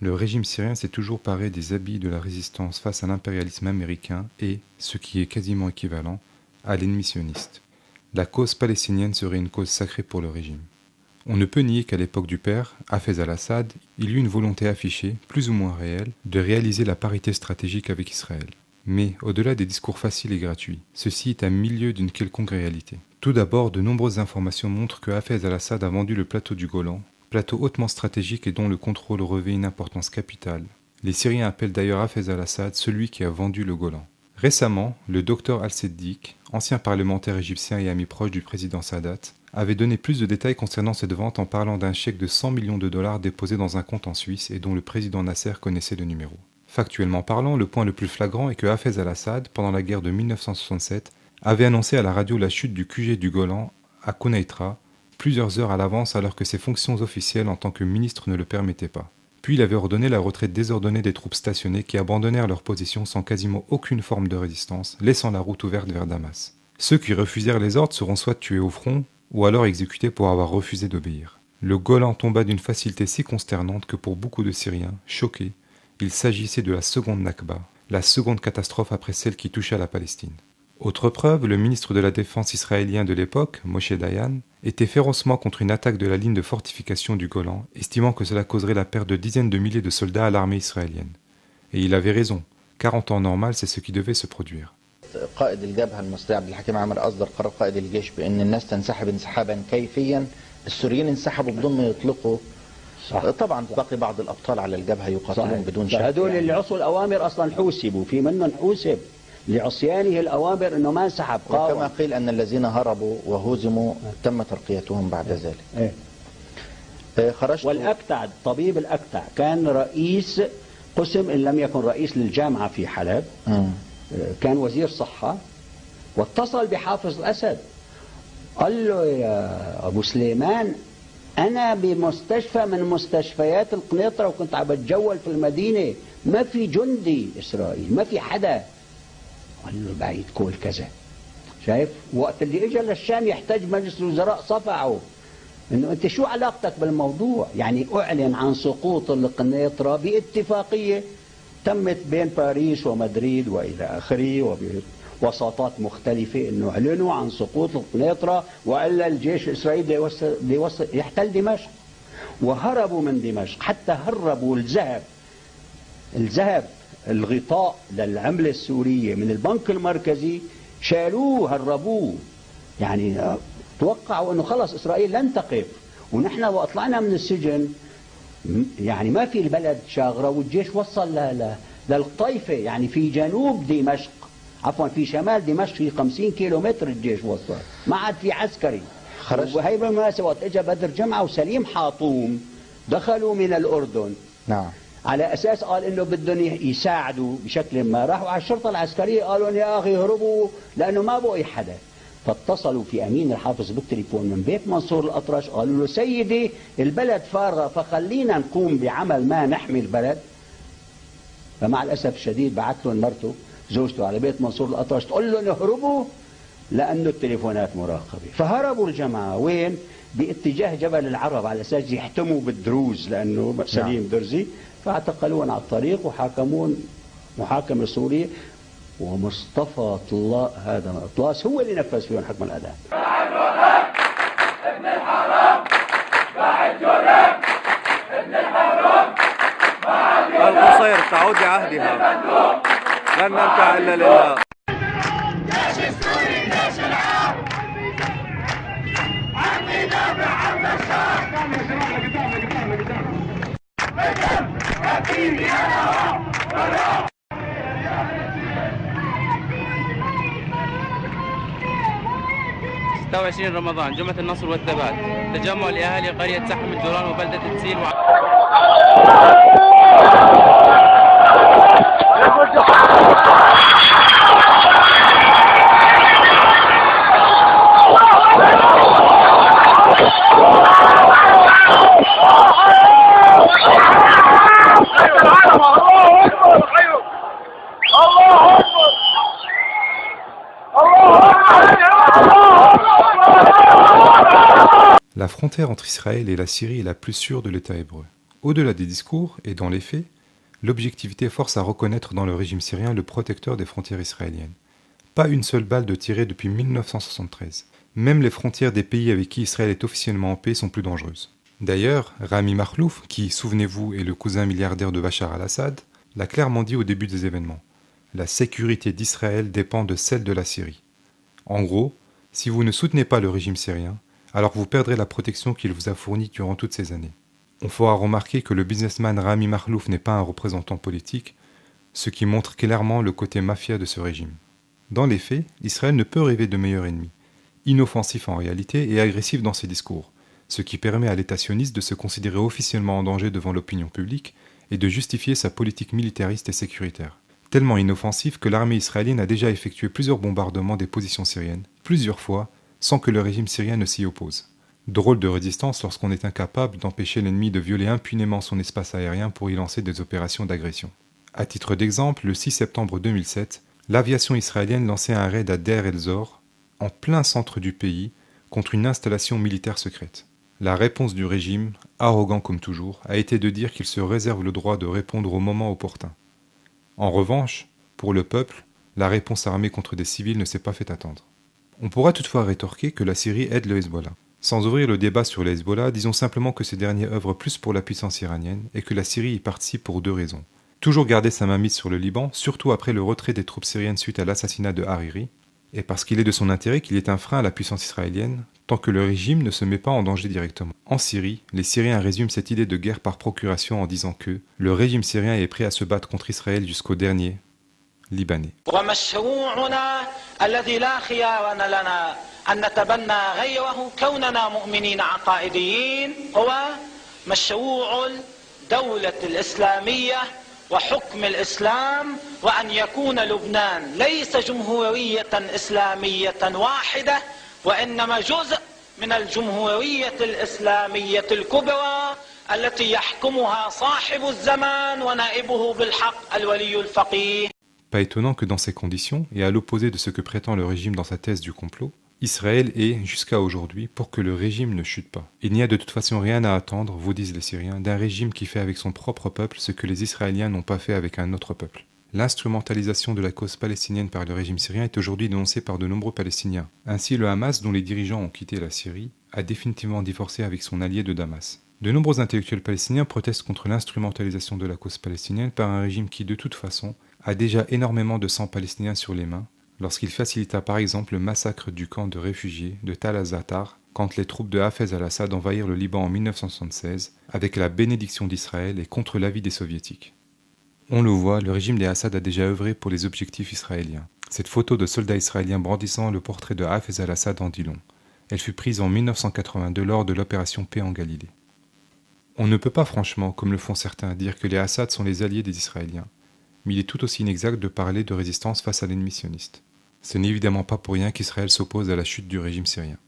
le régime syrien s'est toujours paré des habits de la résistance face à l'impérialisme américain et, ce qui est quasiment équivalent, à l'ennemi sioniste. La cause palestinienne serait une cause sacrée pour le régime. On ne peut nier qu'à l'époque du père, Hafez al-Assad, il y eut une volonté affichée, plus ou moins réelle, de réaliser la parité stratégique avec Israël. Mais, au-delà des discours faciles et gratuits, ceci est à milieu d'une quelconque réalité. Tout d'abord, de nombreuses informations montrent que Hafez al-Assad a vendu le plateau du Golan, plateau hautement stratégique et dont le contrôle revêt une importance capitale. Les Syriens appellent d'ailleurs Hafez al-Assad celui qui a vendu le Golan. Récemment, le docteur Al-Seddiq, ancien parlementaire égyptien et ami proche du président Sadat, avait donné plus de détails concernant cette vente en parlant d'un chèque de 100 millions de dollars déposé dans un compte en Suisse et dont le président Nasser connaissait le numéro. Factuellement parlant, le point le plus flagrant est que Hafez al-Assad, pendant la guerre de 1967, avait annoncé à la radio la chute du QG du Golan à Konaitra, plusieurs heures à l'avance alors que ses fonctions officielles en tant que ministre ne le permettaient pas. Puis il avait ordonné la retraite désordonnée des troupes stationnées qui abandonnèrent leur position sans quasiment aucune forme de résistance, laissant la route ouverte vers Damas. Ceux qui refusèrent les ordres seront soit tués au front, ou alors exécutés pour avoir refusé d'obéir. Le Golan tomba d'une facilité si consternante que pour beaucoup de Syriens, choqués, il s'agissait de la seconde Nakba, la seconde catastrophe après celle qui toucha la Palestine. Autre preuve, le ministre de la Défense israélien de l'époque, Moshe Dayan, était férocement contre une attaque de la ligne de fortification du Golan, estimant que cela causerait la perte de dizaines de milliers de soldats à l'armée israélienne. Et il avait raison, car en temps normal, c'est ce qui devait se produire. قائد الجبهة المستشار عبد الحكيم عامر أصدر قرار قائد الجيش بأن الناس تنسحب انسحابا كيفيا. السوريين انسحبوا بدون ما يطلقوا. صح. طبعا باقي بعض الأبطال على الجبهة يقاتلون بدون شك. هذول اللي عصوا الأوامر أصلا حوسبوا، في منهم حوسب لعصيانه الأوامر أنه ما انسحب. وكما قيل أن الذين هربوا وهزموا تم ترقيتهم بعد ذلك. والأكتع، الطبيب الأكتع كان رئيس قسم إن لم يكن رئيس للجامعة في حلب. كان وزير صحة، واتصل بحافظ الأسد قال له يا أبو سليمان أنا بمستشفى من مستشفيات القنيطرة وكنت عم بتجول في المدينة، ما في جندي إسرائيل، ما في حدا. قال له بعيد كل كذا. شايف؟ وقت اللي اجى للشام يحتاج مجلس الوزراء صفعوا انه انت شو علاقتك بالموضوع؟ يعني اعلن عن سقوط القنيطرة باتفاقية تمت بين باريس ومدريد والى اخره، وبوساطات مختلفه انه اعلنوا عن سقوط القنيطره والا الجيش الاسرائيلي يحتل دمشق. وهربوا من دمشق، حتى هربوا الذهب الغطاء للعمله السوريه من البنك المركزي، شالوه هربوه. يعني توقعوا انه خلص اسرائيل لن تقف. ونحن وقت طلعنا من السجن يعني ما في البلد شاغرة، والجيش وصل للطيفة، يعني في جنوب دمشق، عفوا في شمال دمشق في 50 كيلومتر الجيش وصل، ما عاد في عسكري. وهي بالمناسبة وقت اجى بدر جمعة وسليم حاطوم دخلوا من الأردن. نعم. على أساس قال إنه بدهم يساعدوا بشكل ما، راحوا على الشرطة العسكرية قالوا يا أخي هربوا لأنه ما بقي حدا. فاتصلوا في أمين الحافظ بالتليفون من بيت منصور الأطرش، قالوا له سيدي البلد فارغة فخلينا نقوم بعمل ما نحمي البلد. فمع الأسف الشديد بعث له مرته زوجته على بيت منصور الأطرش تقول له نهربوا لأنه التليفونات مراقبة. فهربوا الجماعة وين؟ باتجاه جبل العرب على أساس يحتموا بالدروز لأنه سليم درزي. فاعتقلون على الطريق وحاكمون محاكمة سورية، ومصطفى هذا طلاس هو اللي نفذ فيهم حكم الإعدام. ابن الحرام باعد جرم، ابن الحرام القصير تعود لعهدها، لن ننتهي إلا لله. جيش السوري جيش العار، عمي دافع عن بشار. بدم حبيبي أنا برا. 26 رمضان جمعة النصر والثبات، تجمع لأهالي قرية سحم الجولان وبلدة تسيل La frontière entre Israël et la Syrie est la plus sûre de l'État hébreu. Au-delà des discours et dans les faits, l'objectivité force à reconnaître dans le régime syrien le protecteur des frontières israéliennes. Pas une seule balle de tirée depuis 1973. Même les frontières des pays avec qui Israël est officiellement en paix sont plus dangereuses. D'ailleurs, Rami Makhlouf, qui, souvenez-vous, est le cousin milliardaire de Bachar al-Assad, l'a clairement dit au début des événements. La sécurité d'Israël dépend de celle de la Syrie. En gros, si vous ne soutenez pas le régime syrien, alors vous perdrez la protection qu'il vous a fournie durant toutes ces années. On fera remarquer que le businessman Rami Makhlouf n'est pas un représentant politique, ce qui montre clairement le côté mafia de ce régime. Dans les faits, Israël ne peut rêver de meilleur ennemi, inoffensif en réalité et agressif dans ses discours, ce qui permet à l'État sioniste de se considérer officiellement en danger devant l'opinion publique et de justifier sa politique militariste et sécuritaire. Tellement inoffensif que l'armée israélienne a déjà effectué plusieurs bombardements des positions syriennes, plusieurs fois, sans que le régime syrien ne s'y oppose. Drôle de résistance lorsqu'on est incapable d'empêcher l'ennemi de violer impunément son espace aérien pour y lancer des opérations d'agression. À titre d'exemple, le 6 septembre 2007, l'aviation israélienne lançait un raid à Deir el-Zor, en plein centre du pays, contre une installation militaire secrète. La réponse du régime, arrogant comme toujours, a été de dire qu'il se réserve le droit de répondre au moment opportun. En revanche, pour le peuple, la réponse armée contre des civils ne s'est pas fait attendre. On pourra toutefois rétorquer que la Syrie aide le Hezbollah. Sans ouvrir le débat sur le Hezbollah, disons simplement que ces derniers œuvrent plus pour la puissance iranienne et que la Syrie y participe pour deux raisons. Toujours garder sa mainmise sur le Liban, surtout après le retrait des troupes syriennes suite à l'assassinat de Hariri, et parce qu'il est de son intérêt qu'il est un frein à la puissance israélienne, tant que le régime ne se met pas en danger directement. En Syrie, les Syriens résument cette idée de guerre par procuration en disant que le régime syrien est prêt à se battre contre Israël jusqu'au dernier Libanais. أن نتبنى غيره كوننا مؤمنين عقائديين هو مشروع الدولة الإسلامية وحكم الإسلام وأن يكون لبنان ليس جمهورية إسلامية واحدة وإنما جزء من الجمهورية الإسلامية الكبرى التي يحكمها صاحب الزمان ونائبه بالحق الولي الفقيه. Pas étonnant que dans ces conditions, et à l'opposé de ce que prétend le régime dans sa thèse du complot, Israël est, jusqu'à aujourd'hui, pour que le régime ne chute pas. Il n'y a de toute façon rien à attendre, vous disent les Syriens, d'un régime qui fait avec son propre peuple ce que les Israéliens n'ont pas fait avec un autre peuple. L'instrumentalisation de la cause palestinienne par le régime syrien est aujourd'hui dénoncée par de nombreux Palestiniens. Ainsi, le Hamas, dont les dirigeants ont quitté la Syrie, a définitivement divorcé avec son allié de Damas. De nombreux intellectuels palestiniens protestent contre l'instrumentalisation de la cause palestinienne par un régime qui, de toute façon, a déjà énormément de sang palestinien sur les mains, lorsqu'il facilita par exemple le massacre du camp de réfugiés de Tal al-Zatar quand les troupes de Hafez al-Assad envahirent le Liban en 1976 avec la bénédiction d'Israël et contre l'avis des soviétiques. On le voit, le régime des Assad a déjà œuvré pour les objectifs israéliens. Cette photo de soldats israéliens brandissant le portrait de Hafez al-Assad en dit long. Elle fut prise en 1982 lors de l'opération Paix en Galilée. On ne peut pas franchement, comme le font certains, dire que les Assad sont les alliés des Israéliens, mais il est tout aussi inexact de parler de résistance face à l'ennemi sioniste. Ce n'est évidemment pas pour rien qu'Israël s'oppose à la chute du régime syrien.